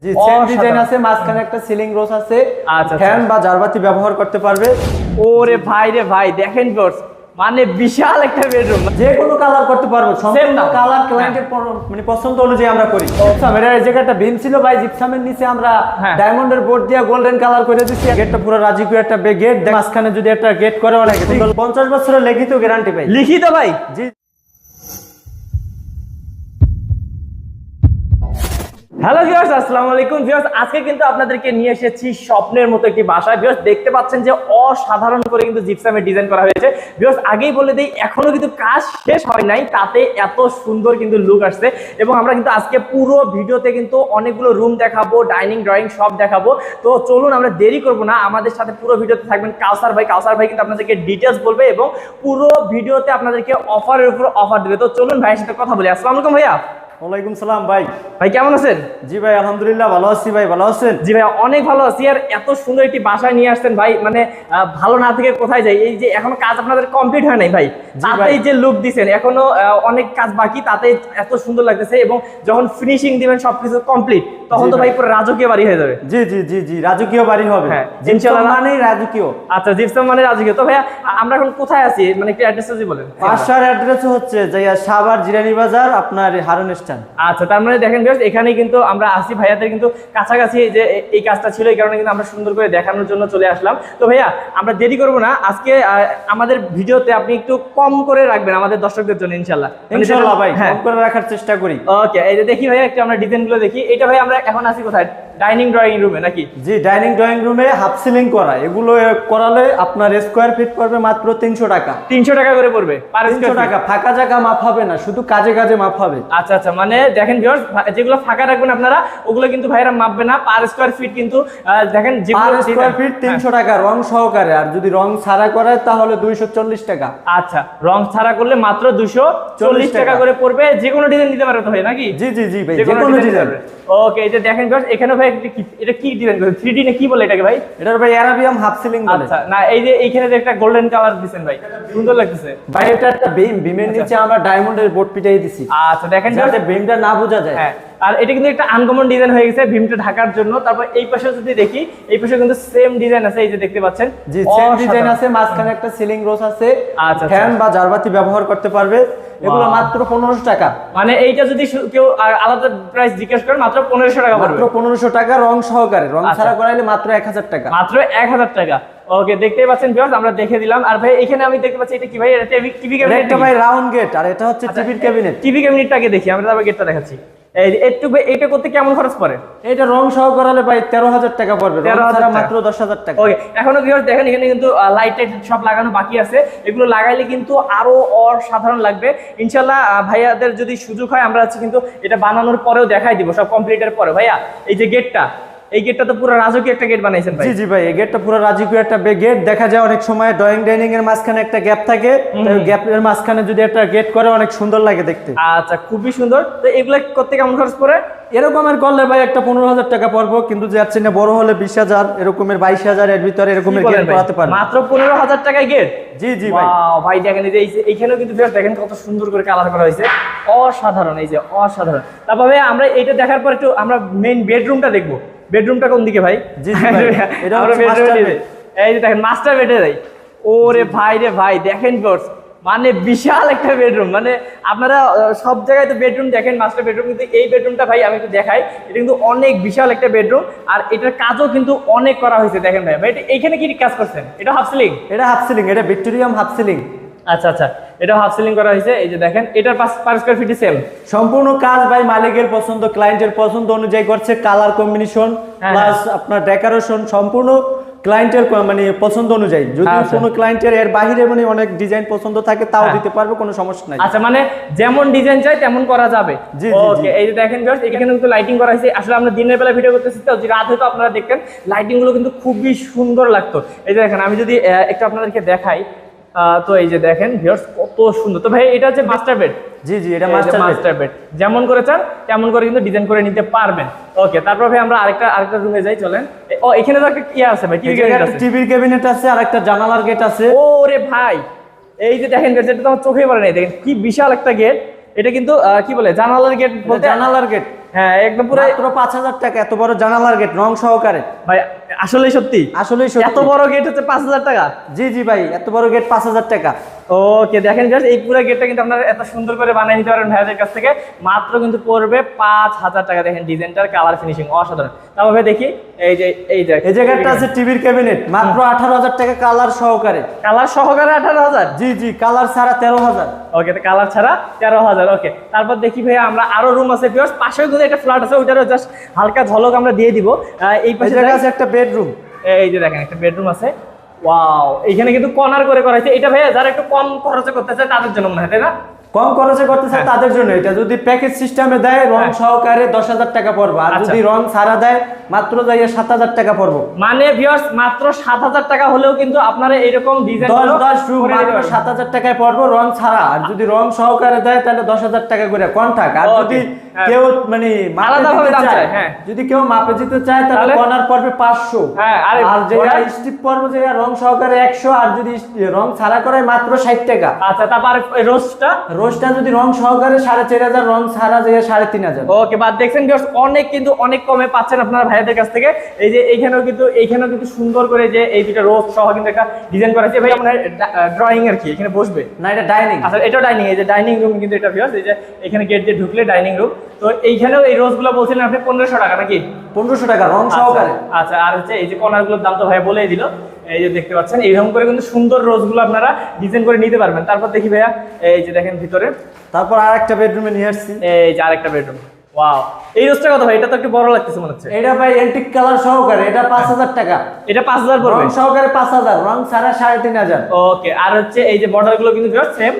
জি same design আছে, মাঝখানে একটা সিলিং রোজ আছে, ফ্যান বা জারবাতি ব্যবহার করতে পারবে। ওরে ভাই রে ভাই দেখেন ভিউয়ার্স, মানে বিশাল একটা বেডরুম, যে কোনো কালার করতে পারবো, সম্পূর্ণ কালার ক্লায়েন্টের মানে পছন্দ অনুযায়ী আমরা করি। জিপসাম এর এই জায়গাটা বিম ছিল ভাই, জিপসামের নিচে আমরা ডায়মন্ডের বোর্ড দিয়ে গোল্ডেন কালার করে দিয়েছি। গেটটা পুরো রাজকীয় একটা গেট, মাঝখানে যদি একটা গেট করে অনেক 50 বছরের লিখিত গ্যারান্টি ভাই। লিখিত ভাই? জি। হ্যালো ভিউয়ার্স, আসসালামু আলাইকুম ভিউয়ার্স। আজকে কিন্তু আপনাদেরকে নিয়ে এসেছি স্বপ্নের মতো একটি বাসা। ভিউয়ার্স দেখতে পাচ্ছেন যে অসাধারণ করে কিন্তু জিপসামের ডিজাইন করা হয়েছে। ভিউয়ার্স আগেই বলে দেই, এখনো কিন্তু কাজ শেষ হয় নাই, তাতে এত সুন্দর কিন্তু লুক আসছে। এবং আমরা কিন্তু আজকে পুরো ভিডিওতে কিন্তু অনেকগুলো রুম দেখাবো, ডাইনিং ড্রয়িং সব দেখাবো। তো চলুন আমরা দেরি করবো না, আমাদের সাথে পুরো ভিডিওতে থাকবেন কাউসার ভাই। কাউসার ভাই কিন্তু আপনাদেরকে ডিটেলস বলবে এবং পুরো ভিডিওতে আপনাদেরকে অফারের উপর অফার দেবে। তো চলুন ভাইয়ের সাথে কথা বলি। আসসালামু আলাইকুম ভাইয়া। ওয়ালাইকুম সালাম ভাই। ভাই কেমন আছেন? জি ভাই আলহামদুলিল্লাহ ভালো আছি। ভাই ভালো আছেন? জি ভাই অনেক ভালো আছি। আর এত সুন্দর একটি বাসায় নিয়ে আসছেন ভাই, মানে ভালো না থেকে কোথায় যাই। এই যে এখনো কাজ আপনাদের কমপ্লিট হয় নাই ভাই, তাতেই যে লুক দিছেন, এখনো অনেক কাজ বাকি, তাতে এত সুন্দর লাগতেছে। এবং যখন ফিনিশিং দিবেন সবকিছু কমপ্লিট, তখন তো ভাই পুরো রাজকীয় বাড়ি হয়ে যাবে। জি জি জি জি রাজকীয় বাড়ি হবে। হ্যাঁ ইনশাআল্লাহ, মানে রাজকীয়। আচ্ছা জিপসাম মানে রাজকীয়। তো ভাইয়া আমরা এখন কোথায় আছি, মানে একটু অ্যাড্রেসটা যদি বলেন। বাসার অ্যাড্রেস হচ্ছে সাভার জিরানী বাজার, আপনার হারুন স্ট্যান্ড। আচ্ছা তার মানে দেখেন ভিউয়ার্স, এখানেই কিন্তু আমরা আসি, ভাইয়াদের কিন্তু কাছাকাছি যে এই কাজটা ছিল, এই কারণে কিন্তু আমরা সুন্দর করে দেখানোর জন্য চলে আসলাম। তো ভাইয়া আমরা দেরি করবো না, আজকে আমাদের ভিডিওতে আপনি একটু কম করে রাখবেন আমাদের দর্শকদের জন্য ইনশাআল্লাহ। ইনশাআল্লাহ ভাই কম করে রাখার চেষ্টা করি। ওকে, এই যে দেখি ভাইয়া একটু আমরা ডিজাইনগুলো দেখি। এটা ভাই আমরা এখন আসি কোথায়, ডাইনিং ড্রয়িং রুমে নাকি? জি ডাইনিং ড্রয়িং রুমে হাফ সিলিং করা, এগুলো করালে আপনার স্কোয়ার ফিট পড়বে মাত্র 300 টাকা। 300 টাকা করে পড়বে পার স্কয়ার টাকা। ফাঁকা জায়গা মাপ হবে না, শুধু কাজে কাজে মাপ হবে। আচ্ছা আচ্ছা, মানে দেখেন ভিউয়ার্স, যেগুলো ফাঁকা রাখবেন আপনারা ওগুলো কিন্তু ভাইরা মাপবে না, পার স্কয়ার ফিট কিন্তু দেখেন পার স্কয়ার ফিট 300 টাকা রং সহকারে, আর যদি রং ছাড়া করে তাহলে 240 টাকা। আচ্ছা রং ছাড়া করলে মাত্র 240 টাকা করে পড়বে। যে কোনো ডিজাইন দিতে পারবে তো ভাই নাকি? জি জি জি ভাই, যে কোনো ডিজাইন। ওকে, এই যে দেখেন ভিউয়ার্স, এখানে ভাই এটা কি ডিজাইন করেছে, 3D না কি বলে এটাকে ভাই? এটার ভাই অ্যারাবিয়াম হাফ সিলিং বলে। আচ্ছা না, এই যে এইখানে যে একটা গোল্ডেন কালার দিবেন ভাই, সুন্দর লাগতেছে ভাই। এটা একটা বিমের নিচে আমরা ডায়মন্ডের বোর্ড পিটাই দিছি। আচ্ছা দেখেন যাতে বিমটা না বোঝা যায়। হ্যাঁ, আর এটা কিন্তু একটা আনকমন ডিজাইন হয়ে গেছে ভীমটা ঢাকার জন্য। তারপর এই পাশে যদি দেখি, এই পাশে কিন্তু সেম ডিজাইন আছে, এই যে দেখতে পাচ্ছেন। জি সেম ডিজাইন আছে, মাঝখানে একটা সিলিং রোজ আছে, ফ্যান বা জারবাতি ব্যবহার করতে পারবে। এগুলো মাত্র 1500 টাকা। মানে এইটা যদি কেউ আলাদা প্রাইস জিজ্ঞেস করে মাত্র 1500 টাকা পড়বে। মাত্র 1500 টাকা রং সহকারে, রং ছাড়া করাইলে মাত্র 1000 টাকা। মাত্র 1000 টাকা। ওকে, দেখতেই পাচ্ছেন ভিউয়ার্স, আমরা দেখে দিলাম। আর ভাই এখানে আমি দেখতে পাচ্ছি এটা কি ভাই? এটা টিভি ক্যাবিনেট। এটা ভাই রাউন্ড গেট, আর এটা হচ্ছে টিভির ক্যাবিনেট। টিভি ক্যাবিনেটটাকে দেখি আমরা, তারপর গেটটা দেখাচ্ছি। এই একটু এটা করতে কেমন খরচ পড়ে? এটা রং সহ করালে ভাই 13000 টাকা পড়বে, রং ছাড়া মাত্র 10000 টাকা। ওকে, এখনো ভিউয়ার্স দেখেন এখানে কিন্তু লাইট সব লাগানো বাকি আছে, এগুলো লাগাইলে কিন্তু আরো অসাধারণ লাগবে ইনশাআল্লাহ। ভাইয়াদের যদি সুযোগ হয় আমরা হচ্ছে কিন্তু এটা বানানোর পরেও দেখাই দিব, সব কমপ্লিটের পরে। ভাইয়া এই যে গেটটা, এই গেটটা তো পুরো রাজকীয় একটা গেট বানাইছেন ভাই। জি জি ভাই, এই গেটটা পুরো রাজকীয় একটা গেট। দেখা যায় অনেক সময় ড্রয়িং ডাইনিং এর মাঝখানে একটা গ্যাপ থাকে, গ্যাপের মাঝখানে যদি একটা গেট করে অনেক সুন্দর লাগে দেখতে। আচ্ছা খুবই সুন্দর। তো এগুলো করতে কেমন খরচ পড়ে? এরকমের করলে ভাই একটা 15000 টাকা পড়বো, কিন্তু যাচ্ছে না বড় হলে 20000, এরকমের 22000 এর ভিতরে এরকমের গেট করাতে পারবে। মাত্র 15000 টাকায় গেট? জি জি ভাই। ভাই দেখেন এই যে এইখানেও কিন্তু দেখেন কত সুন্দর করে কালার করা হয়েছে, অসাধারণ, এই যে অসাধারণ। তারপরে আমরা এইটা দেখার পর একটু আমরা মেইন বেডরুমটা দেখবো। বেডরুমটা কোন দিকে ভাই? জি জি ভাই, এটা হচ্ছে মাস্টার বেড। এই যে দেখেন মাস্টার বেডে যাই। ওরে ভাই রে ভাই দেখেন ভিউয়ার্স, মানে বিশাল একটা বেডরুম। মানে আপনারা সব জায়গায় তো বেডরুম দেখেন, মাস্টার বেডরুম, কিন্তু এই বেডরুমটা ভাই আমি একটু দেখাই। এটা কিন্তু অনেক বিশাল একটা বেডরুম, আর এটার কাজও কিন্তু অনেক করা হয়েছে। দেখেন ভাই, ভাই এইখানে কি কাজ করছেন? এটা হাফ সিলিং? এটা হাফ সিলিং, এটা ভিক্টোরিয়াম হাফ সিলিং। আচ্ছা আচ্ছা, এটা হাফ সিলিং করা হয়েছে। এই যে দেখেন এটার পার স্কয়ার ফিট সেম। সম্পূর্ণ কাজ ভাই মালিকের পছন্দ, ক্লায়েন্টের পছন্দ অনুযায়ী করছে। কালার কম্বিনেশন প্লাস আপনার ডেকোরেশন সম্পূর্ণ ক্লায়েন্টের মানে পছন্দ অনুযায়ী। যদি কোনো ক্লায়েন্টের এর বাইরে মানে অনেক ডিজাইন পছন্দ থাকে তাও দিতে পারবে, কোনো সমস্যা নাই। আচ্ছা মানে যেমন ডিজাইন চাই তেমন করা যাবে। জি ওকে, এই যে দেখেন ভিউয়ার্স, এখানে কিন্তু লাইটিং করা হয়েছে। আসলে আমরা দিনের বেলা ভিডিও করতেছি তো, যে রাত হয়তো আপনারা দেখতেন লাইটিং গুলো কিন্তু খুবই সুন্দর লাগতো। এই যে দেখেন আমি যদি একটু আপনাদেরকে দেখাই, তো এই যে দেখেন ভিউয়ার্স কত সুন্দর। তো ভাই এটা হচ্ছে মাস্টার বেড? জি জি, এটা মাস্টার বেড। যেমন করে চান তেমন করে কিন্তু ডিজাইন করে নিতে পারবেন। ওকে, তারপর ভাই আমরা আরেকটা রুমে যাই, চলেন। ও এখানে তো একটা কি আছে ভাই? টিভির ক্যাবিনেট আছে, আর একটা জানালার গেট আছে। ওরে ভাই এই যে দেখেন, যেটা তো আমার চোখেই পড়ে নাই, দেখেন কি বিশাল একটা গেট। এটা কিন্তু কি বলে, জানালার গেট? জানালার গেট। হ্যাঁ একদম পুরো মাত্র 5000 টাকা, এত বড় জানালার গেট রং সহকারে। ভাই আসলেই সত্যি আসলেই এত বড় গেট হচ্ছে 5000 টাকা? জি জি ভাই, এত বড় গেট 5000 টাকা। ওকে দেখেন জাস্ট এই পুরো গেটটা কিন্তু আপনারা এত সুন্দর করে বানিয়ে নিতে পারেন ভাইয়াদের কাছ থেকে, মাত্র কিন্তু পড়বে 5000 টাকা। দেখেন ডিজাইনটার কালার ফিনিশিং অসাধারণ। তারপরে দেখি এই যে এই জায়গাটা আছে টিভির ক্যাবিনেট, মাত্র 18000 টাকা কালার সহকারে। কালার সহকারে 18000? জি জি, কালার ছাড়া 13000। ওকে, তো কালার ছাড়া 13000। ওকে, তারপর দেখি ভাইয়া আমরা আরো রুম আছে ভিউয়ার্স, পাশেও কিন্তু একটা ফ্ল্যাট আছে, ওইটারও জাস্ট হালকা ঝলক আমরা দিয়ে দিব। এই পাশে জায়গা আছে একটা বেডরুম। এই যে দেখেন একটা বেডরুম আছে। ওয়াও, এখানে কিন্তু কর্নার করে করা হয়েছে। এটা ভাইয়া যারা একটু কম খরচে করতে চায় তাদের জন্য মনে হয়, তাই না? কম খরচে করতে চায় তাদের জন্য। এটা যদি প্যাকেজ সিস্টেমে দেয় রং সহকারে 10000 টাকা পড়বে, আর যদি রং ছাড়া দেয় মাত্র যাইয়া 7000 টাকা পড়বে। মানে ভিউয়ার্স মাত্র 7000 টাকা হলেও কিন্তু আপনারা এরকম ডিজাইন 10 রুম মাত্র 7000 টাকায় পড়বে রং ছাড়া। আর যদি রং সহকারে দেয় তাহলে 10000 টাকা করে কন্ট্রাক্ট। আর যদি কেউ মানে আলাদাভাবে দাম চায়, হ্যাঁ, যদি কেউ মাপে দিতে চায় তাহলে কর্নার পড়বে 500। হ্যাঁ, আর যে স্টিপ পড়বে যে রং সহকারে 100, আর যদি রং ছাড়া করে মাত্র 60 টাকা। আচ্ছা, তারপর রোজটা যদি রং সহকারে 4500, রং ছাড়া যে 3500। ওকে, বাদ দেখছেন ভিউয়ার্স অনেক কিন্তু অনেক কমে পাচ্ছেন আপনারা ভাইয়াদের কাছ থেকে। এই যে এইখানেও কিন্তু সুন্দর করে যে এই দুটো রোজ সহ কিন্তু একটা ডিজাইন করা আছে। ভাই আপনার ড্রয়িং আর কি এখানে বসবে না, এটা ডাইনিং। আচ্ছা, এটা ডাইনিং। এই যে ডাইনিং রুম কিন্তু এটা ভিউয়ার্স, এই যে এখানে গেট দিয়ে ঢুকলে ডাইনিং রুম। তো এইখানেও এই রোজগুলো বলছিলেন আপনি 1500 টাকা নাকি? 1500 টাকা রং সহকারে। আচ্ছা, আর হচ্ছে এই যে কর্নারগুলোর দাম তো ভাইয়া বলেই দিল। এই যে দেখতে পাচ্ছেন এইরকম করে কিন্তু সুন্দর রোজগুলো আপনারা ডিজাইন করে নিতে পারবেন। তারপর দেখি ভাইয়া এই যে দেখেন ভিতরে, তারপর আরেকটা বেডরুমে নিয়ে আসছি। এই যে আরেকটা বেডরুম। ওয়াও, এই রোজটা কত ভাই? এটা তো একটু বড় লাগতেছে মনে হচ্ছে। এটা ভাই এন্টিক কালার সহকারে, এটা 5000 টাকা। এটা 5000 পড়বে? রং সহকারে 5000, রং ছাড়া 3500। ওকে, আর হচ্ছে এই যে বর্ডার গুলো কিন্তু সেম,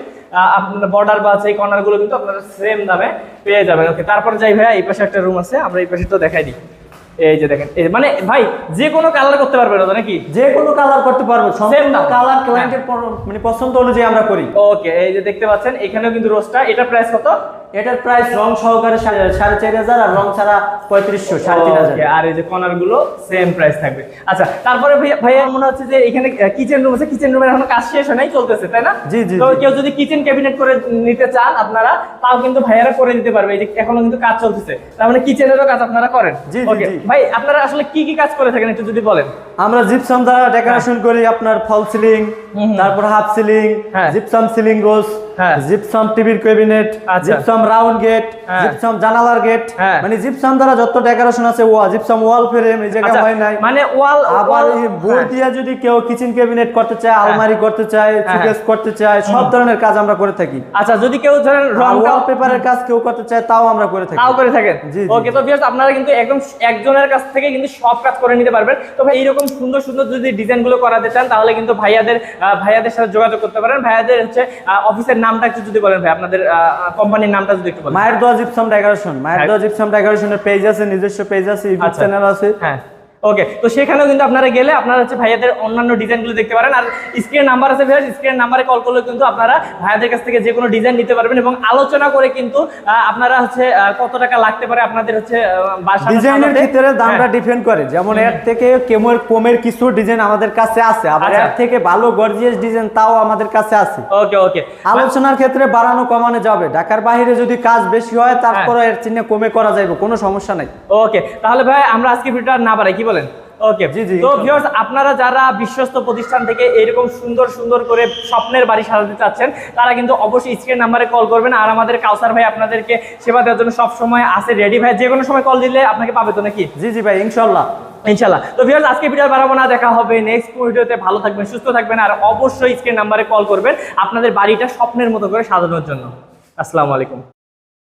আপনার বর্ডার বা এই কর্নার গুলো কিন্তু আপনারা সেম দামে পেয়ে যাবেন। ওকে, তারপর যাই ভাইয়া এই পাশে একটা রুম আছে, আমরা এই পাশে তো দেখাই দিই। এই যে দেখেন, এই মানে ভাই যে কোনো কালার করতে পারবে না তো নাকি? যে কোনো কালার করতে পারবো, সম্পূর্ণ কালার ক্লায়েন্টের মানে পছন্দ অনুযায়ী আমরা করি। ওকে, এই যে দেখতে পাচ্ছেন এখানেও কিন্তু রোজটা, এটা প্রাইস কত? এটার প্রাইস রং সহকারে 4500, আর রং ছাড়া 3500, 3500। আর এই যে কর্নার গুলো সেম প্রাইস থাকবে। আচ্ছা, তারপরে ভাইয়া মনে হচ্ছে যে এখানে কিচেন রুম আছে, কিচেন রুমের এখনো কাজ শেষ হয় নাই, চলতেছে তাই না? জি জি। তো কেউ যদি কিচেন ক্যাবিনেট করে নিতে চান আপনারা, তাও কিন্তু ভাইয়ারা করে দিতে পারবে। এই যে এখনো কিন্তু কাজ চলতেছে, তার মানে কিচেনেরও কাজ আপনারা করেন। জি জি। ভাই আপনারা আসলে কি কি কাজ করে থাকেন একটু যদি বলেন। আমরা জিপসাম দ্বারা ডেকোরেশন করি, আপনার ফল সিলিং, তারপর half ceiling, gypsum ceiling rose, gypsum টিভির cabinet, gypsum round gate, gypsum জানালার গেট, মানে জিপসাম দ্বারা যত ডেকোরেশন আছে, জিপসাম ওয়াল ফ্রেম, এই জায়গা হয় নাই মানে ওয়াল। আবার বোর্ড দিয়ে যদি কেউ কিচেন ক্যাবিনেট করতে চায়, আলমারি করতে চায়, শোকেস করতে চায়, সব ধরনের কাজ আমরা করে থাকি। আচ্ছা, যদি কেউ ধরেন রং ওয়ালপেপারের কাজ কেউ করতে চায় তাও আমরা করে থাকি। তাও করে থাকেন? ওকে, তো ভিউয়ার্স আপনারা কিন্তু একদম একজনের কাছ থেকে কিন্তু সব কাজ করে নিতে পারবেন। তো ভাই এইরকম সুন্দর সুন্দর যদি ডিজাইন গুলো করাতে চান তাহলে কিন্তু ভাইয়াদের সাথে যোগাযোগ করতে পারেন। ভাইয়াদের হচ্ছে অফিসের নামটা একটু যদি বলেন ভাই, আপনাদের কোম্পানির নামটা যদি একটু বলেন। মায়ের দোয়া জিপসাম ডেকোরেশন। মায়ের দোয়া জিপসাম ডেকোরেশনের পেজ আছে, নিজস্ব পেজ আছে, ইউটিউব চ্যানেল আছে। হ্যাঁ, ওকে, তো সেখানেও কিন্তু আপনারা গেলে আপনারা হচ্ছে ভাইয়াদের অন্যান্য ডিজাইনগুলো দেখতে পারেন। আর স্ক্রিন নাম্বার আছে ভাইয়া, স্ক্রিন নাম্বারে কল করলে কিন্তু আপনারা ভাইয়াদের কাছ থেকে যে কোনো ডিজাইন নিতে পারবেন এবং আলোচনা করে কিন্তু আপনারা হচ্ছে কত টাকা লাগতে পারে আপনাদের হচ্ছে ডিজাইনের ক্ষেত্রে দামটা ডিপেন্ড করে। যেমন এর থেকে কমের কিছু ডিজাইন আমাদের কাছে আছে, আবার এর থেকে ভালো গর্জিয়াস ডিজাইন তাও আমাদের কাছে আছে। ওকে ওকে, আলোচনার ক্ষেত্রে বাড়ানো কমানো যাবে। ঢাকার বাইরে যদি কাজ বেশি হয় তারপরে এর চিহ্নে কমে করা যাবে, কোনো সমস্যা নাই। ওকে, তাহলে ভাই আমরা আজকে ভিডিওটা না বাড়াই, কি বলেন? ওকে, তো ভিউয়ার্স আপনারা যারা বিশ্বস্ত প্রতিষ্ঠান থেকে এরকম সুন্দর সুন্দর করে স্বপ্নের বাড়ি সাজাতে চাচ্ছেন তারা কিন্তু অবশ্যই স্ক্রিন নাম্বারে কল করবেন। আর আমাদের কাউসার ভাই আপনাদেরকে সেবা দেওয়ার জন্য সব সময় আছে রেডি। ভাই যে কোনো সময় কল দিলে আপনাকে পাবে তো নাকি? জি জি ভাই, ইনশাআল্লাহ ইনশাআল্লাহ। তো ভিউয়ার্স আজকে ভিডিও বাড়াবো না, দেখা হবে নেক্সট ভিডিওতে। ভালো থাকবেন, সুস্থ থাকবেন, আর অবশ্যই স্ক্রিন নাম্বারে কল করবেন আপনাদের বাড়িটা স্বপ্নের মতো করে সাজানোর জন্য। আসসালামু আলাইকুম।